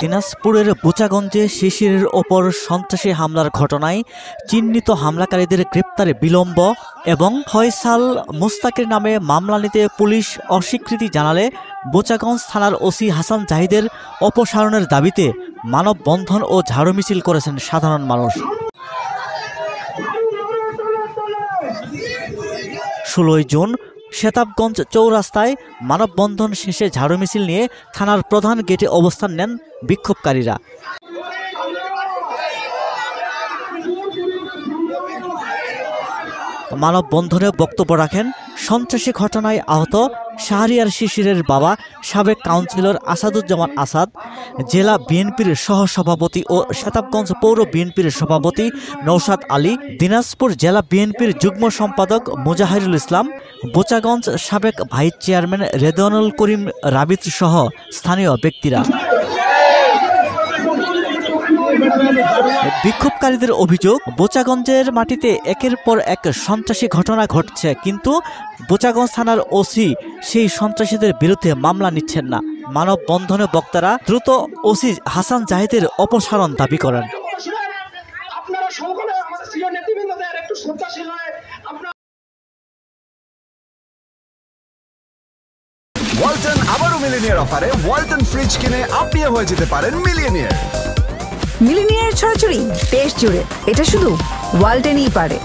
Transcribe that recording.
দিনাজপুরের বোচাগঞ্জে শিশিরের ওপর সন্ত্রাসী হামলার ঘটনায় চিহ্নিত হামলাকারীদের গ্রেপ্তারে বিলম্ব এবং ফয়সাল মুস্তাকের নামে মামলা নিতে পুলিশ অস্বীকৃতি জানালে বোচাগঞ্জ থানার ওসি হাসান জাহিদের অপসারণের দাবিতে মানববন্ধন ও ঝাড়ু মিছিল করেছেন সাধারণ মানুষ। 16 জুন শেতাবগঞ্জ চৌরাস্তায় মানববন্ধন শেষে ঝাড়ু মিছিল নিয়ে থানার প্রধান গেটে অবস্থান নেন বিক্ষোভকারীরা। মানববন্ধনে বক্তব্য রাখেন সন্ত্রাসী ঘটনায় আহত শাহরিয়ার শিশিরের বাবা সাবেক কাউন্সিলর আসাদুজ্জামান আসাদ, জেলা বিএনপির সহসভাপতি ও শেতাবগঞ্জ পৌর বিএনপির সভাপতি নৌশাদ আলী, দিনাজপুর জেলা বিএনপির যুগ্ম সম্পাদক মুজাহিরুল ইসলাম, বোচাগঞ্জ সাবেক ভাইস চেয়ারম্যান রেদওয়ানুল করিম রাবিত সহ স্থানীয় ব্যক্তিরা। বিক্ষোভকারীদের অভিযোগ, বোচাগঞ্জের মাটিতে একের পর এক সন্ত্রাসী ঘটনা ঘটছে, কিন্তু বোচাগঞ্জ থানার ওসি সেই সন্ত্রাসীদের বিরুদ্ধে মামলা নিচ্ছেন না। মানববন্ধনে বক্তারা দ্রুত ওসি হাসান জাহিদের অপসারণ দাবি করেন। ওয়ালটন আবারও মিলিনিয়ার অফারে ওয়ালটন ফ্রিজ কিনে আপনিও হয়ে যেতে পারেন মিলিয়নিয়ার। মিলিনিয়ার ছড়াছড়ি দেশ জুড়ে, এটা শুধু ওয়ালটেনই পারে।